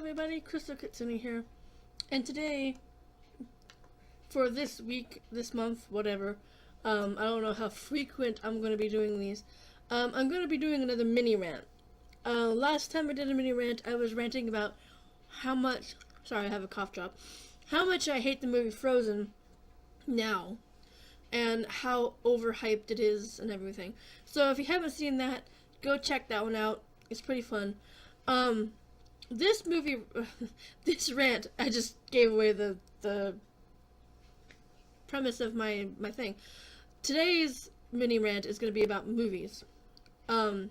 everybody, Crystal Kitsune here, and today, for this week, this month, whatever, I don't know how frequent I'm going to be doing these, I'm going to be doing another mini rant. Last time I did a mini rant, I was ranting about how much, sorry I have a cough drop, how much I hate the movie Frozen now, and how overhyped it is and everything. So if you haven't seen that, go check that one out, it's pretty fun. This movie, this rant, I just gave away the premise of my thing. Today's mini rant is going to be about movies. But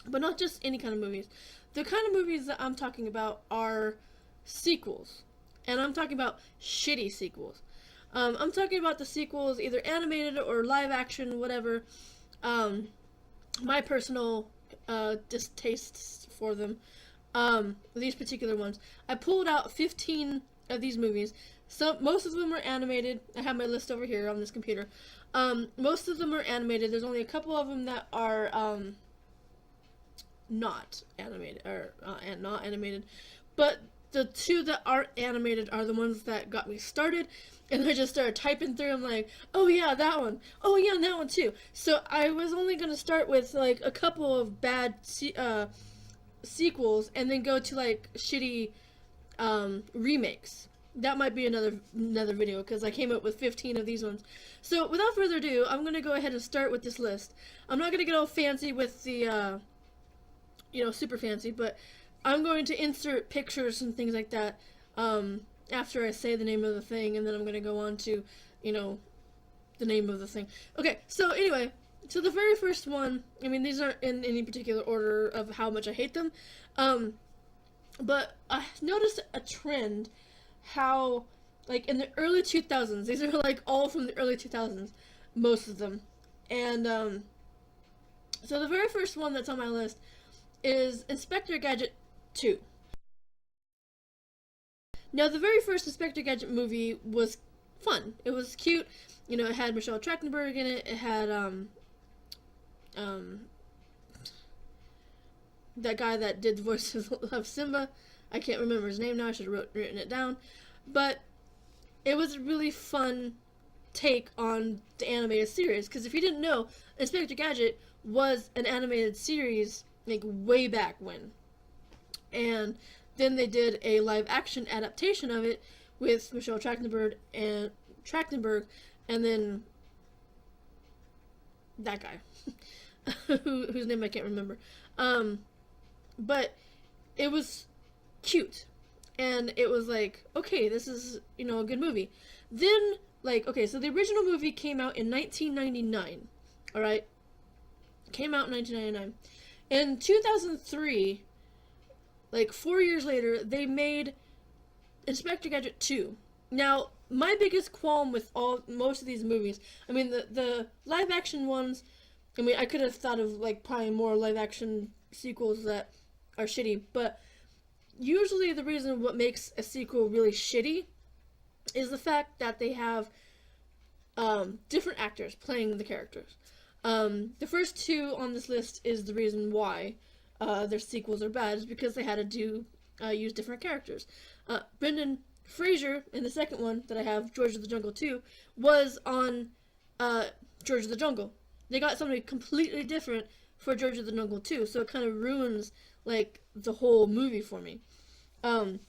not just any kind of movies. The kind of movies that I'm talking about are sequels. And I'm talking about shitty sequels. I'm talking about the sequels, either animated or live action, whatever. My personal distastes for them. These particular ones. I pulled out 15 of these movies. Most of them are animated. I have my list over here on this computer. Most of them are animated. There's only a couple of them that are not animated, or not animated. But the two that aren't animated are the ones that got me started. And I just started typing through them like, oh yeah, that one. Oh yeah, and that one too. So I was only going to start with like a couple of bad sequels and then go to like shitty remakes. That might be another video because I came up with 15 of these ones. So without further ado, I'm going to go ahead and start with this list. I'm not going to get all fancy with the super fancy, but I'm going to insert pictures and things like that after I say the name of the thing, and then I'm going to go on to, the name of the thing. Okay, so anyway, so the very first one, I mean, these aren't in any particular order of how much I hate them, but I noticed a trend how, like, in the early 2000s, these are, like, all from the early 2000s, most of them, and, so the very first one that's on my list is Inspector Gadget 2. Now, the very first Inspector Gadget movie was fun. It was cute. It had Michelle Trachtenberg in it. It had, that guy that did the voice of Simba. I can't remember his name now. I should have written it down. But it was a really fun take on the animated series. Because if you didn't know, Inspector Gadget was an animated series, like, way back when. And then they did a live-action adaptation of it with Michelle Trachtenberg and then that guy, whose name I can't remember. But it was cute, and it was like, okay, this is, a good movie. Then, like, okay, so the original movie came out in 1999, alright? Came out in 1999. In 2003, like 4 years later, they made Inspector Gadget 2. Now, my biggest qualm with most of these movies, I mean, the live-action ones, I mean, I could have thought of, like, probably more live-action sequels that are shitty, but usually the reason what makes a sequel really shitty is the fact that they have different actors playing the characters. The first two on this list is the reason why their sequels are bad, is because they had to use different characters. Brendan Fraser, in the second one that I have, George of the Jungle 2, was on George of the Jungle. They got somebody completely different for George of the Jungle 2, so it kind of ruins, like, the whole movie for me. And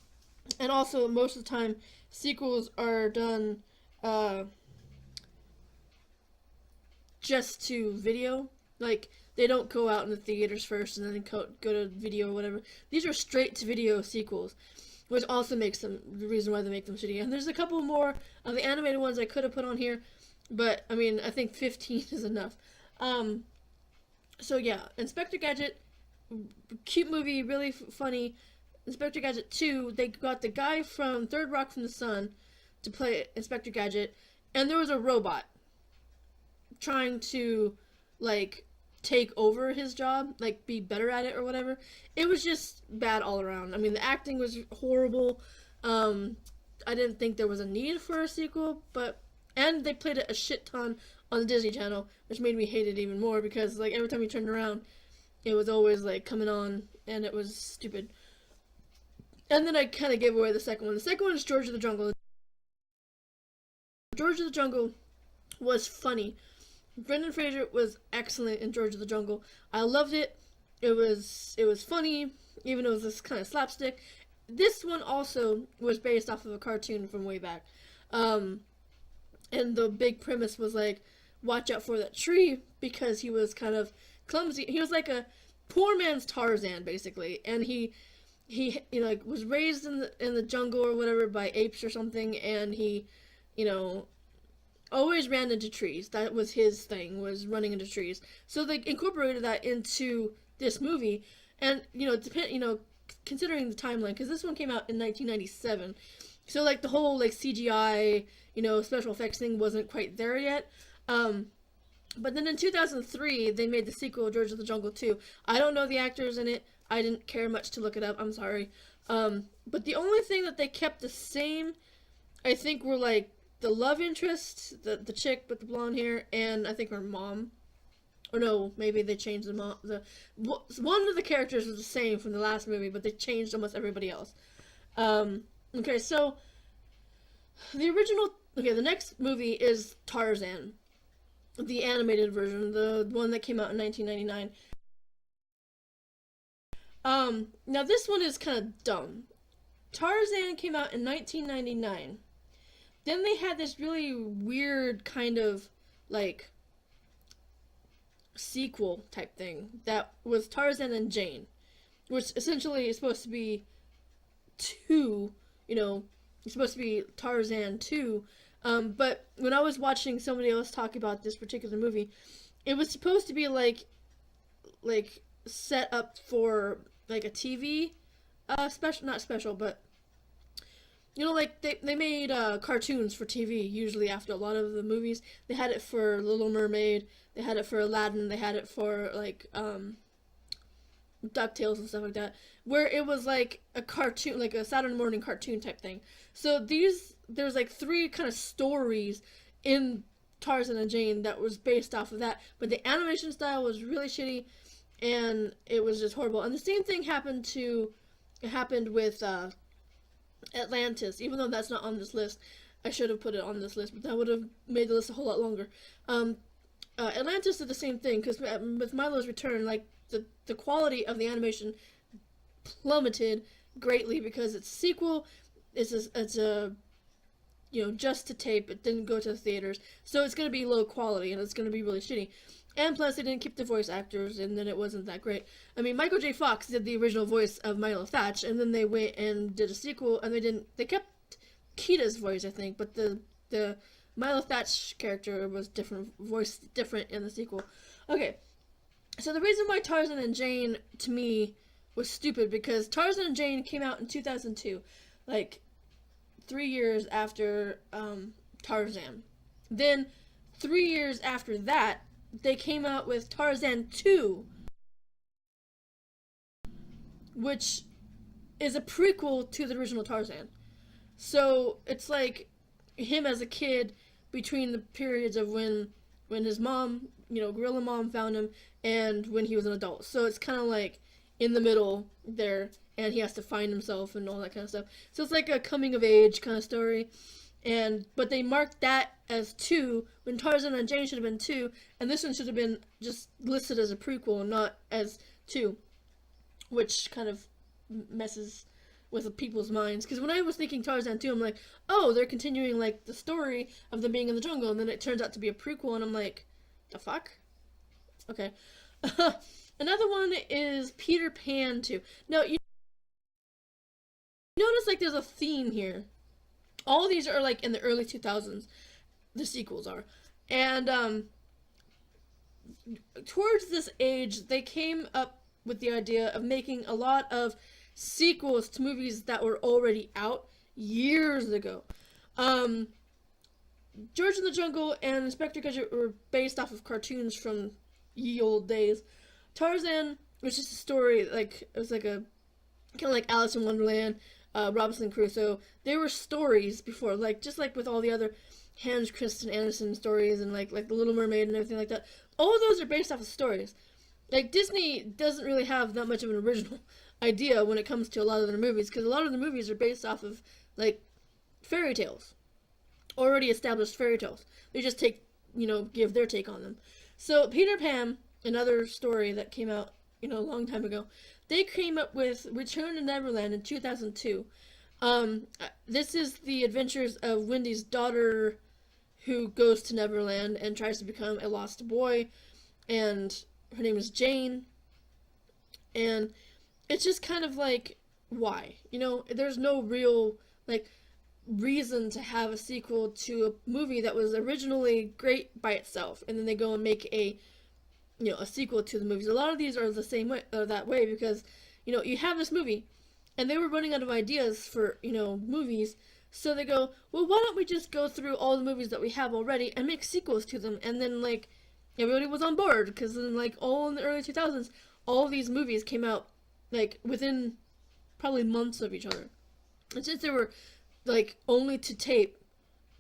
also, most of the time, sequels are done just to video. Like, they don't go out in the theaters first and then go to video or whatever. These are straight to video sequels, which also makes them the reason why they make them shitty. And there's a couple more of the animated ones I could have put on here, but I mean, I think 15 is enough. So yeah, Inspector Gadget, cute movie, really funny. Inspector Gadget 2, they got the guy from Third Rock from the Sun to play Inspector Gadget, and there was a robot trying to, like, take over his job, like, be better at it or whatever. It was just bad all around. I mean, the acting was horrible. I didn't think there was a need for a sequel, and they played it a shit ton on the Disney Channel, which made me hate it even more because, like, every time you turned around, it was always, like, coming on, and it was stupid. And then I kind of gave away the second one. The second one is George of the Jungle. George of the Jungle was funny. Brendan Fraser was excellent in George of the Jungle. I loved it. It was funny, even though it was this kind of slapstick. This one also was based off of a cartoon from way back. And the big premise was like, watch out for that tree, because he was kind of clumsy. He was like a poor man's Tarzan, basically. And he like was raised in the jungle or whatever by apes or something, and he, always ran into trees. That was his thing, was running into trees. So they incorporated that into this movie, and considering the timeline, because this one came out in 1997, so like the whole like CGI, special effects thing wasn't quite there yet. But then in 2003, they made the sequel, George of the Jungle 2. I don't know the actors in it. I didn't care much to look it up. I'm sorry. But the only thing that they kept the same, I think, were like the love interest, the chick with the blonde hair, and I think her mom. Or no, maybe they changed the mom. One of the characters was the same from the last movie, but they changed almost everybody else. Okay, so the next movie is Tarzan, the animated version, the one that came out in 1999. Now this one is kind of dumb. Tarzan came out in 1999. Then they had this really weird kind of like sequel type thing that was Tarzan and Jane, which essentially is supposed to be two, it's supposed to be Tarzan 2. But when I was watching somebody else talk about this particular movie, it was supposed to be like set up for like a TV special, not special, but like they made cartoons for TV usually after a lot of the movies. They had it for Little Mermaid, they had it for Aladdin, they had it for like DuckTales and stuff like that, where it was like a cartoon, like a Saturday morning cartoon type thing. So there's like 3 kind of stories in Tarzan and Jane that was based off of that, but the animation style was really shitty, and it was just horrible. And the same thing happened with Atlantis, even though that's not on this list. I should have put it on this list, but that would have made the list a whole lot longer. Atlantis did the same thing, because with Milo's Return, like the quality of the animation plummeted greatly because it's a sequel. It's a just to tape. It didn't go to the theaters, so it's going to be low quality and it's going to be really shitty. And plus, they didn't keep the voice actors, and then it wasn't that great. I mean, Michael J. Fox did the original voice of Milo Thatch, and then they went and did a sequel, and they kept Kita's voice, I think, but the Milo Thatch character was voiced different in the sequel. Okay, so the reason why Tarzan and Jane, to me, was stupid, because Tarzan and Jane came out in 2002, like 3 years after Tarzan. Then 3 years after that, they came out with Tarzan 2, which is a prequel to the original Tarzan. So it's like him as a kid between the periods of when his mom, gorilla mom found him, and when he was an adult. So it's kind of like in the middle there, and he has to find himself and all that kind of stuff. So it's like a coming of age kind of story. But they marked that as 2 when Tarzan and Jane should have been 2, and this one should have been just listed as a prequel, not as 2, which kind of messes with people's minds. Because when I was thinking Tarzan 2, I'm like, oh, they're continuing like the story of them being in the jungle, and then it turns out to be a prequel, and I'm like, the fuck? Okay. Another one is Peter Pan 2. Now, you notice like there's a theme here. All these are like in the early 2000s. The sequels are. And towards this age, they came up with the idea of making a lot of sequels to movies that were already out years ago. George in the Jungle and Inspector Gadget were based off of cartoons from ye old days. Tarzan was just a story, like, it was like a kind of like Alice in Wonderland, Robinson Crusoe. They were stories before, like just like with all the other Hans Christian Andersen stories and like the Little Mermaid and everything like that. All of those are based off of stories. Like Disney doesn't really have that much of an original. idea when it comes to a lot of their movies, because a lot of the movies are based off of like fairy tales, already established fairy tales. They just take, give their take on them. So Peter Pan, another story that came out, a long time ago, they came up with Return to Neverland in 2002. This is the adventures of Wendy's daughter, who goes to Neverland and tries to become a lost boy, and her name is Jane. And it's just kind of like, why? There's no real like reason to have a sequel to a movie that was originally great by itself, and then they go and make a sequel to the movies. A lot of these are the same way, that way, because you have this movie, and they were running out of ideas for movies, so they go, well, why don't we just go through all the movies that we have already and make sequels to them? And then like everybody was on board, because then like all in the early 2000s, all these movies came out like within probably months of each other. And since they were like only to tape,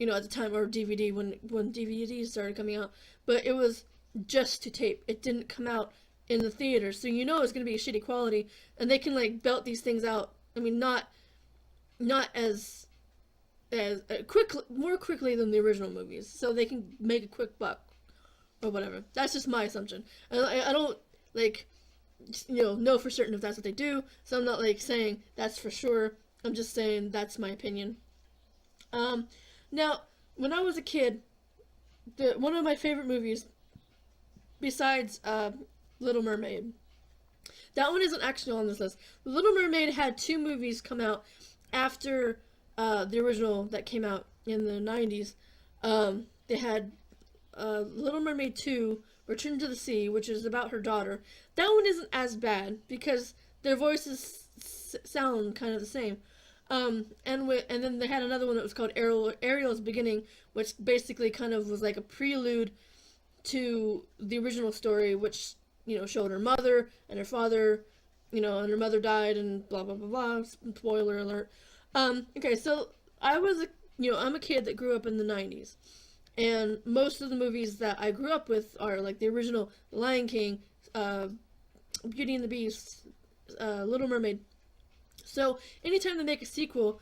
at the time, or DVD when DVDs started coming out, but it was just to tape. It didn't come out in the theater, so it's going to be a shitty quality, and they can like belt these things out. I mean, not as more quickly than the original movies, so they can make a quick buck or whatever. That's just my assumption. I don't like know for certain if that's what they do, so I'm not like saying that's for sure. I'm just saying that's my opinion. Now, when I was a kid, one of my favorite movies, besides Little Mermaid, that one isn't actually on this list. The Little Mermaid had 2 movies come out after the original that came out in the 90s. They had Little Mermaid 2, Return to the Sea, which is about her daughter. That one isn't as bad because their voices sound kind of the same. And then they had another one that was called Ariel's Beginning, which basically kind of was like a prelude to the original story, which showed her mother and her father, and her mother died and blah blah blah blah. Spoiler alert. Okay, so I'm a kid that grew up in the 90s, and most of the movies that I grew up with are like the original The Lion King, Beauty and the Beast, Little Mermaid. So anytime they make a sequel,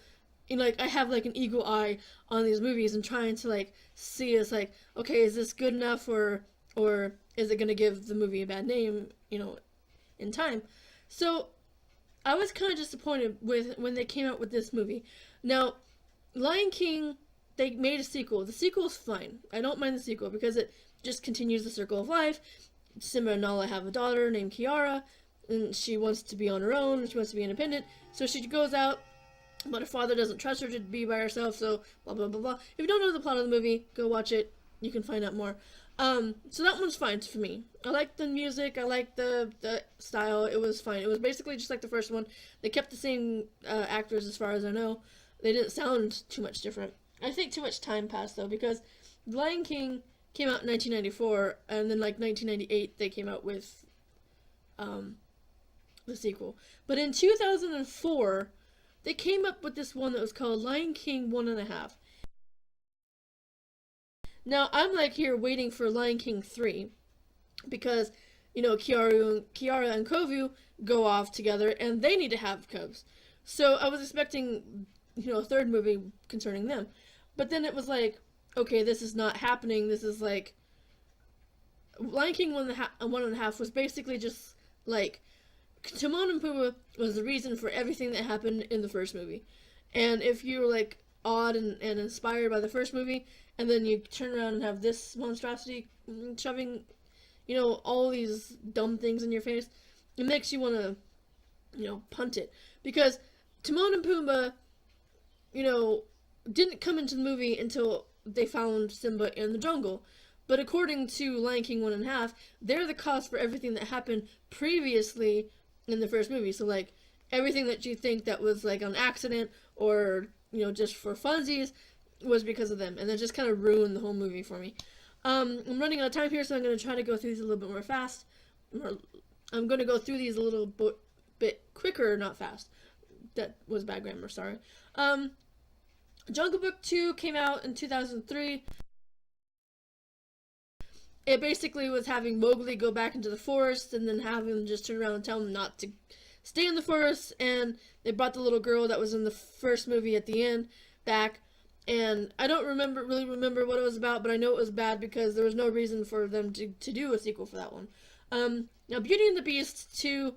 I have like an eagle eye on these movies and trying to like see, it's like, okay, is this good enough, or is it going to give the movie a bad name, in time? So I was kind of disappointed with when they came out with this movie. Now, Lion King, they made a sequel. The sequel is fine. I don't mind the sequel because it just continues the circle of life. Simba and Nala have a daughter named Kiara, and she wants to be on her own. She wants to be independent. So she goes out, but her father doesn't trust her to be by herself, so blah, blah, blah, blah. If you don't know the plot of the movie, go watch it. You can find out more. So that one's fine for me. I like the music. I like the style. It was fine. It was basically just like the first one. They kept the same actors as far as I know. They didn't sound too much different. I think too much time passed, though, because Lion King came out in 1994, and then like 1998 they came out with the sequel. But in 2004, they came up with this one that was called Lion King 1.5. Now, I'm like here waiting for Lion King 3, because, Kiara and Kovu go off together, and they need to have cubs. So I was expecting, a third movie concerning them. But then it was like, okay, this is not happening. This is like, Lion King 1.5 was basically just like, Timon and Pumbaa was the reason for everything that happened in the first movie. And if you're like awed and inspired by the first movie, and then you turn around and have this monstrosity shoving, all these dumb things in your face, it makes you want to, punt it. Because Timon and Pumbaa, didn't come into the movie until they found Simba in the jungle. But according to Lion King 1.5, they're the cause for everything that happened previously in the first movie. So, like, everything that you think that was, like, an accident or, just for funsies was because of them. And that just kind of ruined the whole movie for me. I'm running out of time here, so I'm going to try to go through these a little bit more fast. I'm going to go through these a little bit quicker, not fast. That was bad grammar, sorry. Jungle Book 2 came out in 2003. It basically was having Mowgli go back into the forest and then have him just turn around and tell him not to stay in the forest, and they brought the little girl that was in the first movie at the end back. And I don't really remember what it was about, but I know it was bad because there was no reason for them to do a sequel for that one. Now, Beauty and the Beast 2,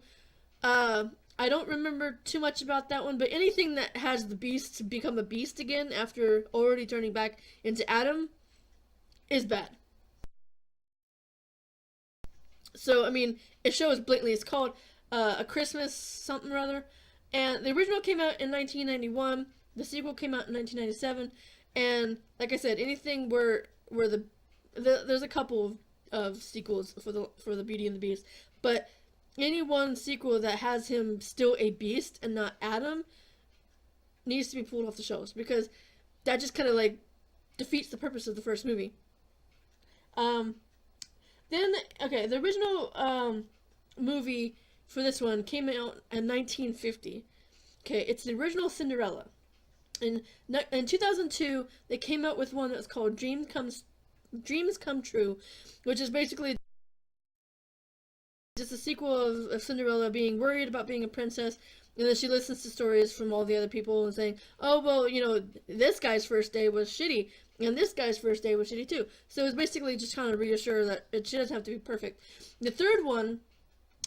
I don't remember too much about that one, but anything that has the Beast become a beast again after already turning back into Adam is bad. So, I mean, it shows blatantly. It's called A Christmas something or other. And the original came out in 1991. The sequel came out in 1997. And, like I said, anything where there's a couple of sequels for the Beauty and the Beast. But any one sequel that has him still a beast and not Adam needs to be pulled off the shelves. Because that just kind of, like, defeats the purpose of the first movie. Then, okay, the original movie for this one came out in 1950. Okay, it's the original Cinderella. In 2002, they came out with one that's called Dreams Come True, which is basically just a sequel of Cinderella being worried about being a princess, and then she listens to stories from all the other people and saying, oh, well, you know, this guy's first day was shitty, and this guy's first day was shitty too. So it's basically just trying to reassure that she doesn't have to be perfect. The third one,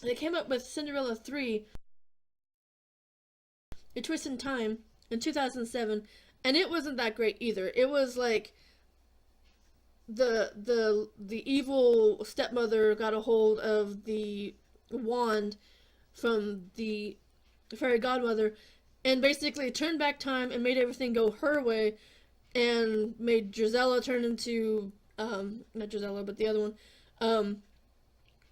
they came up with Cinderella 3, A Twist in Time, in 2007, and it wasn't that great either. It was like the evil stepmother got a hold of the wand from the fairy godmother and basically turned back time and made everything go her way, and made Gisela turn into not Gisela but the other one,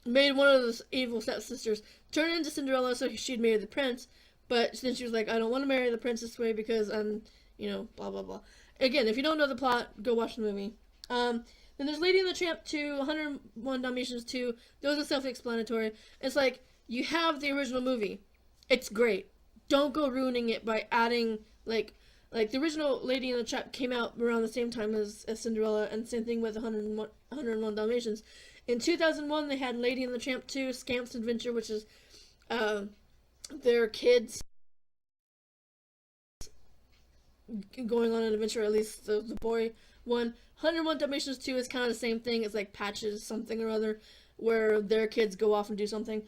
made one of the evil stepsisters turn into Cinderella so she'd marry the prince. But then she was like, I don't want to marry the prince this way because I'm, you know, blah blah blah. Again, if you don't know the plot, go watch the movie. Then there's Lady and the Tramp 2, 101 Dalmatians 2. Those are self-explanatory. It's like, you have the original movie. It's great. Don't go ruining it by adding, like the original Lady and the Tramp came out around the same time as Cinderella, and same thing with 101 Dalmatians. In 2001, they had Lady and the Tramp 2, Scamp's Adventure, which is their kids going on an adventure, at least the boy one. 101 Dalmatians 2 is kind of the same thing. It's like Patches something or other, where their kids go off and do something.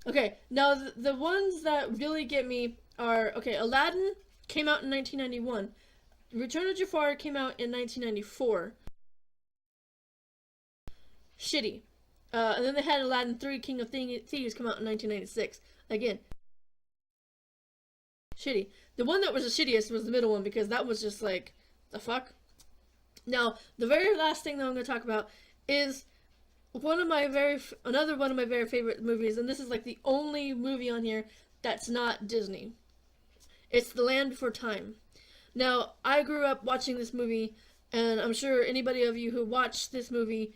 Okay, now the ones that really get me are, okay, Aladdin came out in 1991. Return of Jafar came out in 1994. Shitty. And then they had Aladdin 3, King of Thieves come out in 1996. Again, shitty. The one that was the shittiest was the middle one, because that was just like, the fuck? Now, the very last thing that I'm going to talk about is another one of my very favorite movies, and this is like the only movie on here that's not Disney. It's The Land Before Time. Now, I grew up watching this movie, and I'm sure anybody of you who watched this movie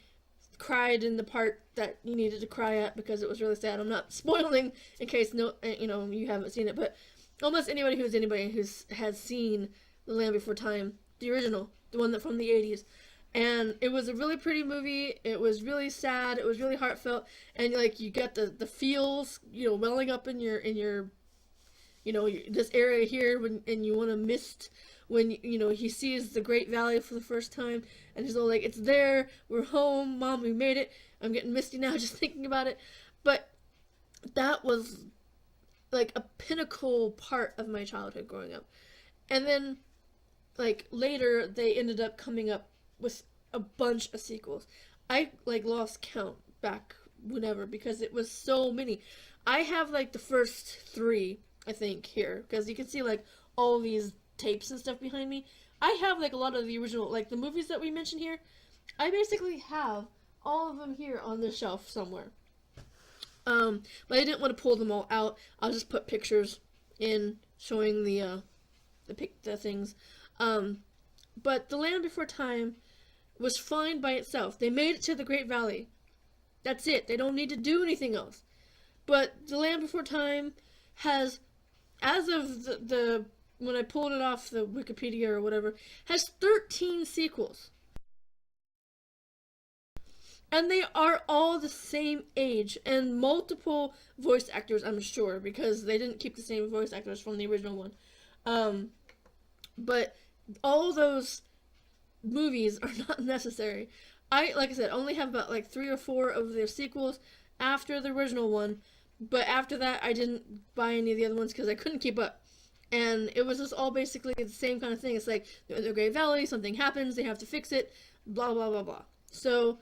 cried in the part that you needed to cry at because it was really sad. I'm not spoiling in case you haven't seen it, but almost anybody has seen The Land Before Time, the original, the one that from the 80s. And it was a really pretty movie. It was really sad. It was really heartfelt, and like you got the feels, welling up in your this area here and you want to mist when he sees the Great Valley for the first time, and he's all like, it's there, we're home, Mom, we made it. I'm getting misty now just thinking about it. But that was like a pinnacle part of my childhood growing up. And then like later they ended up coming up with a bunch of sequels. I like lost count back whenever because it was so many. I have like the first 3, I think, here, because you can see like all these tapes and stuff behind me. I have like a lot of the original, like the movies that we mentioned here. I basically have all of them here on this shelf somewhere. But I didn't want to pull them all out. I'll just put pictures in showing the things. But The Land Before Time was fine by itself. They made it to the Great Valley. That's it. They don't need to do anything else. But The Land Before Time has, as of the when I pulled it off the Wikipedia or whatever, has 13 sequels. And they are all the same age, and multiple voice actors, I'm sure, because they didn't keep the same voice actors from the original one. But all those movies are not necessary. Like I said, only have about like 3 or 4 of their sequels after the original one, but after that, I didn't buy any of the other ones because I couldn't keep up. And it was just all basically the same kind of thing. It's like they're in the Great Valley, something happens, they have to fix it, blah blah blah blah. So,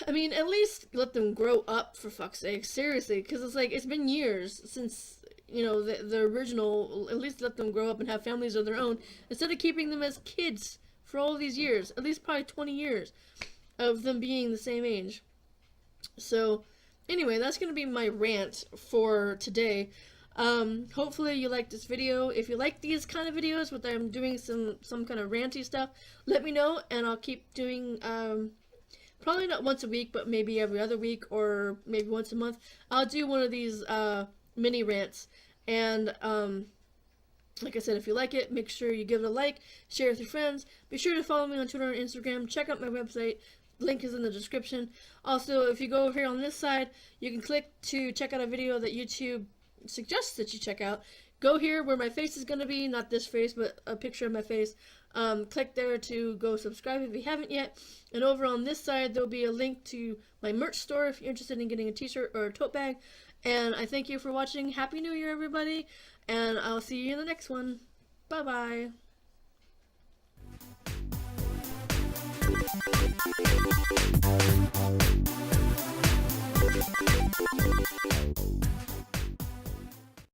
I mean, at least let them grow up, for fuck's sake. Seriously, because it's like it's been years since the original. At least let them grow up and have families of their own instead of keeping them as kids for all these years. At least probably 20 years of them being the same age. So, anyway, that's gonna be my rant for today. Hopefully you like this video. If you like these kind of videos where I'm doing some kind of ranty stuff, let me know, and I'll keep doing probably not once a week, but maybe every other week or maybe once a month. I'll do one of these mini rants. And like I said, if you like it, make sure you give it a like, share with your friends. Be sure to follow me on Twitter and Instagram. Check out my website. Link is in the description. Also, if you go over here on this side, you can click to check out a video that YouTube suggests that you check out. Go here where my face is going to be, not this face, but a picture of my face. Click there to go subscribe if you haven't yet. And over on this side, there'll be a link to my merch store if you're interested in getting a t-shirt or a tote bag. And I thank you for watching. Happy New Year, everybody. And I'll see you in the next one. Bye-bye.